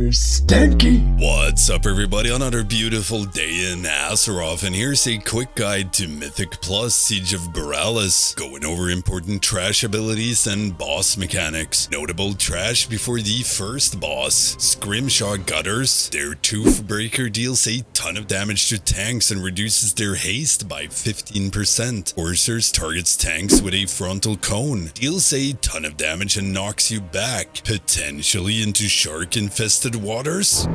Stankie. What's up everybody, another beautiful day in Azeroth, and here's a quick guide to Mythic Plus Siege of Boralus, going over important trash abilities and boss mechanics. Notable trash before the first boss: Scrimshaw Gutters. Their Tooth Breaker deals a ton of damage to tanks and reduces their haste by 15%. Coursers targets tanks with a frontal cone, deals a ton of damage and knocks you back, potentially into shark-infested waters.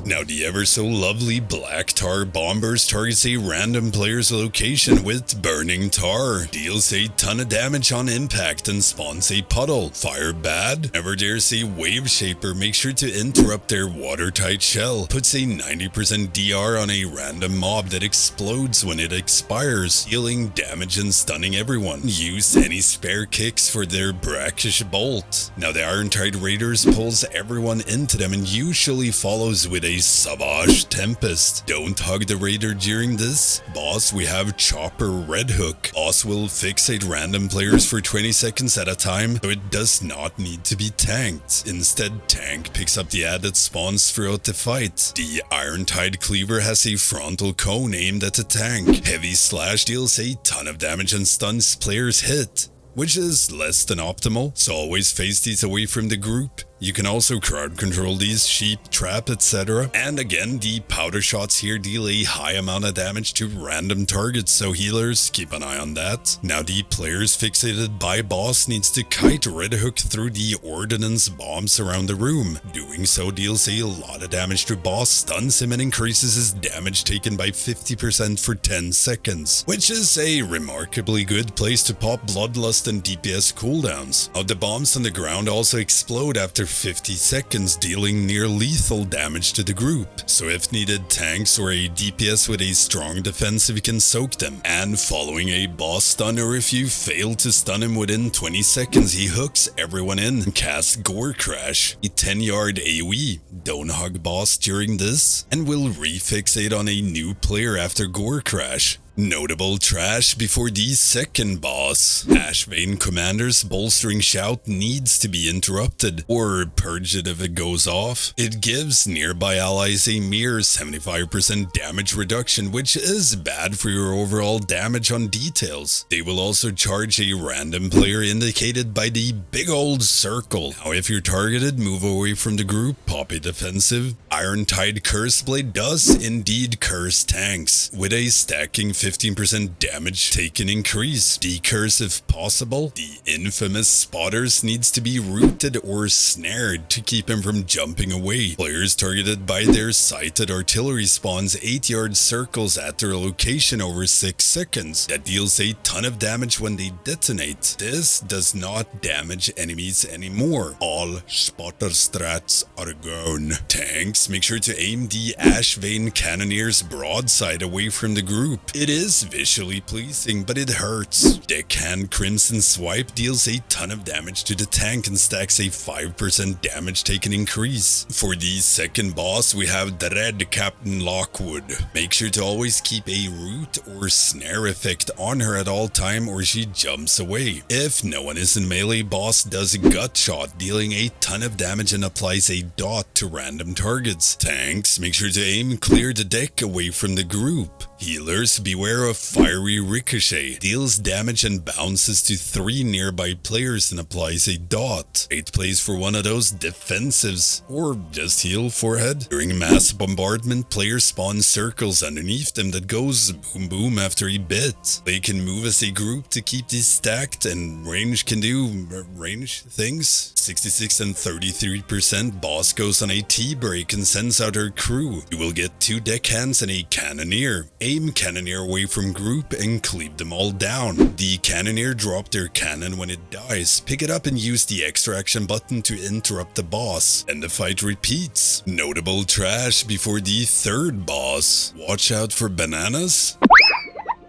Now the ever so lovely Black Tar Bombers targets a random player's location with Burning Tar, deals a ton of damage on impact and spawns a puddle. Fire Bad, never dares a Wave Shaper, make sure to interrupt their watertight shell, puts a 90% DR on a random mob that explodes when it expires, dealing damage and stunning everyone. Use any spare kicks for their Brackish Bolt. Now the Irontide Raiders pulls everyone into them and usually follows with a Savage Tempest. Don't hug the raider during this boss. We have Chopper Redhook. Boss will fixate random players for 20 seconds at a time, so it does not need to be tanked. Instead, tank picks up the ad that spawns throughout the fight. The Irontide Cleaver has a frontal cone aimed at the tank. Heavy Slash deals a ton of damage and stuns players hit, which is less than optimal, so always face these away from the group. You can also crowd control these, sheep, trap, etc. And again, the powder shots here deal a high amount of damage to random targets, so healers, keep an eye on that. Now the players fixated by boss needs to kite Redhook through the ordnance bombs around the room. Doing so deals a lot of damage to boss, stuns him, and increases his damage taken by 50% for 10 seconds, which is a remarkably good place to pop Bloodlust and DPS cooldowns. Now the bombs on the ground also explode after 50 seconds, dealing near lethal damage to the group. So if needed, tanks or a DPS with a strong defensive can soak them. And following a boss stun, or if you fail to stun him within 20 seconds, he hooks everyone in and casts Gore Crash, a 10-yard AoE. Don't hug boss during this, and will refixate on a new player after Gore Crash. Notable trash before the second boss: Ashvane Commander's Bolstering Shout needs to be interrupted or purged if it goes off. It gives nearby allies a mere 75% damage reduction, which is bad for your overall damage on details. They will also charge a random player indicated by the big old circle. Now if you're targeted, move away from the group, pop a defensive. Irontide Curse Blade does indeed curse tanks, with a stacking 15% damage taken increase. Decurse if possible. The infamous Spotters needs to be rooted or snared to keep him from jumping away. Players targeted by their sighted artillery spawns 8-yard circles at their location over 6 seconds. That deals a ton of damage when they detonate. This does not damage enemies anymore. All spotter strats are gone. Tanks, make sure to aim the Ashvane Cannoneer's broadside away from the group. It is visually pleasing, but it hurts. Deckhand Crimson Swipe deals a ton of damage to the tank and stacks a 5% damage taken increase. For the second boss, we have Dread Captain Lockwood. Make sure to always keep a root or snare effect on her at all time, or she jumps away. If no one is in melee, boss does a gut shot, dealing a ton of damage and applies a dot to random targets. Tanks, make sure to aim clear the deck away from the group. Healers, beware of Fiery Ricochet, deals damage and bounces to 3 nearby players and applies a dot. Great place for one of those defensives, or just heal forehead. During mass bombardment, players spawn circles underneath them that goes boom boom after a bit. They can move as a group to keep these stacked, and range can do range things. 66 and 33%. Boss goes on a tea break and sends out her crew. You will get 2 deckhands and a cannoneer. Aim cannoneer away from group and cleave them all down. The cannoneer drop their cannon when it dies. Pick it up and use the extra action button to interrupt the boss, and the fight repeats. Notable trash before the third boss: watch out for bananas.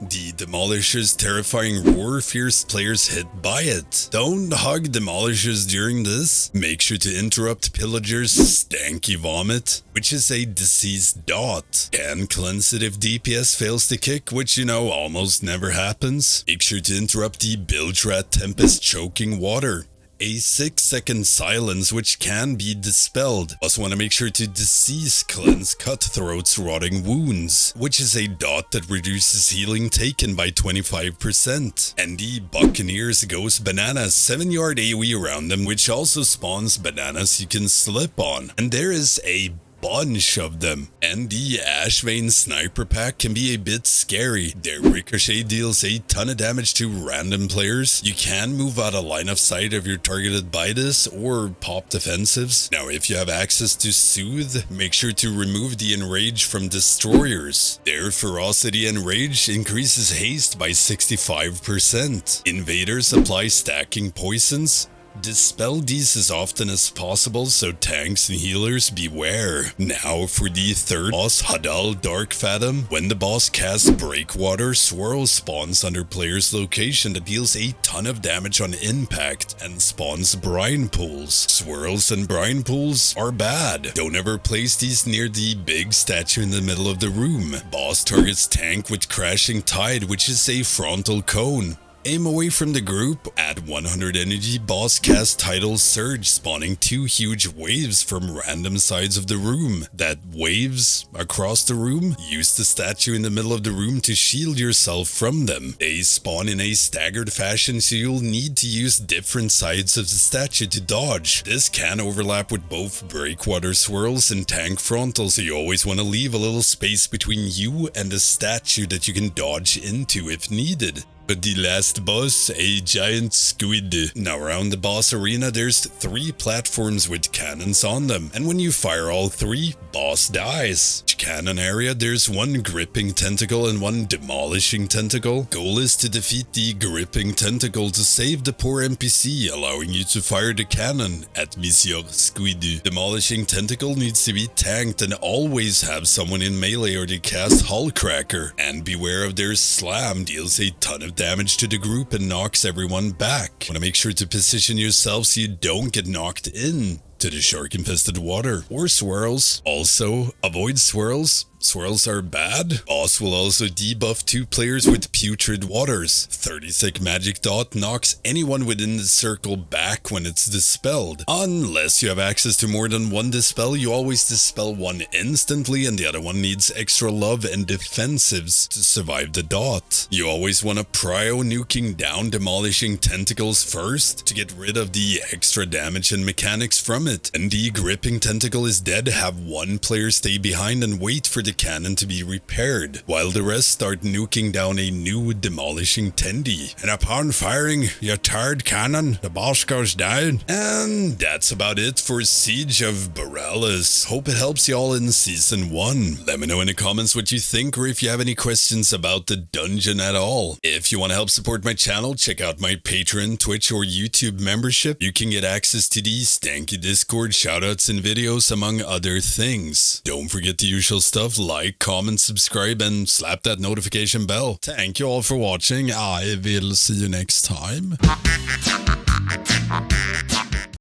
The Demolisher's terrifying roar fears players hit by it. Don't hug Demolishers during this. Make sure to interrupt Pillager's Stankie Vomit, which is a deceased dot. Can cleanse it if DPS fails to kick, which almost never happens. Make sure to interrupt the Bilge Rat Tempest Choking Water. a 6-second silence which can be dispelled. Also want to make sure to Decease Cleanse Cutthroat's Rotting Wounds, which is a dot that reduces healing taken by 25%. And the Buccaneers Ghost Banana 7-yard AoE around them, which also spawns bananas you can slip on. And there is a bunch of them. And the Ashvane Sniper Pack can be a bit scary. Their ricochet deals a ton of damage to random players. You can move out of line of sight if you're targeted by this, or pop defensives. Now if you have access to Soothe, make sure to remove the Enrage from destroyers. Their Ferocity and Rage increases haste by 65%. Invaders apply stacking poisons. Dispel these as often as possible, so tanks and healers beware. Now for the third boss, Hadal Dark Fathom. When the boss casts Breakwater, Swirl spawns under player's location that deals a ton of damage on impact and spawns brine pools. Swirls and brine pools are bad. Don't ever place these near the big statue in the middle of the room. Boss targets tank with Crashing Tide, which is a frontal cone. Aim away from the group. At 100 energy, boss cast Tidal Surge, spawning 2 huge waves from random sides of the room. That waves across the room, use the statue in the middle of the room to shield yourself from them. They spawn in a staggered fashion, so you'll need to use different sides of the statue to dodge. This can overlap with both Breakwater Swirls and Tank Frontal, so you always want to leave a little space between you and the statue that you can dodge into if needed. But the last boss, a giant squid. Now around the boss arena there's 3 platforms with cannons on them, and when you fire all 3, boss dies. Each cannon area there's 1 gripping tentacle and 1 demolishing tentacle. Goal is to defeat the gripping tentacle to save the poor NPC, allowing you to fire the cannon at Monsieur Squid. Demolishing tentacle needs to be tanked and always have someone in melee or they cast Hull Cracker. And beware of their slam, deals a ton of damage to the group and knocks everyone back. Want to make sure to position yourself so you don't get knocked in to the shark-infested water or swirls. Also, avoid swirls. Swirls are bad. Boss will also debuff 2 players with Putrid Waters. 30-sec magic dot knocks anyone within the circle back when it's dispelled. Unless you have access to more than 1 dispel, you always dispel 1 instantly and the other one needs extra love and defensives to survive the dot. You always want to prio nuking down demolishing tentacles first to get rid of the extra damage and mechanics from it. And the gripping tentacle is dead, have 1 player stay behind and wait for the cannon to be repaired, while the rest start nuking down a new demolishing tendy. And upon firing your 3rd cannon, the boss goes down. And that's about it for Siege of Boralus. Hope it helps you all in Season 1. Let me know in the comments what you think or if you have any questions about the dungeon at all. If you want to help support my channel, check out my Patreon, Twitch or YouTube membership. You can get access to the Stankie Discord, shoutouts and videos among other things. Don't forget the usual stuff, like, comment, subscribe and slap that notification bell. Thank you all for watching. I will see you next time.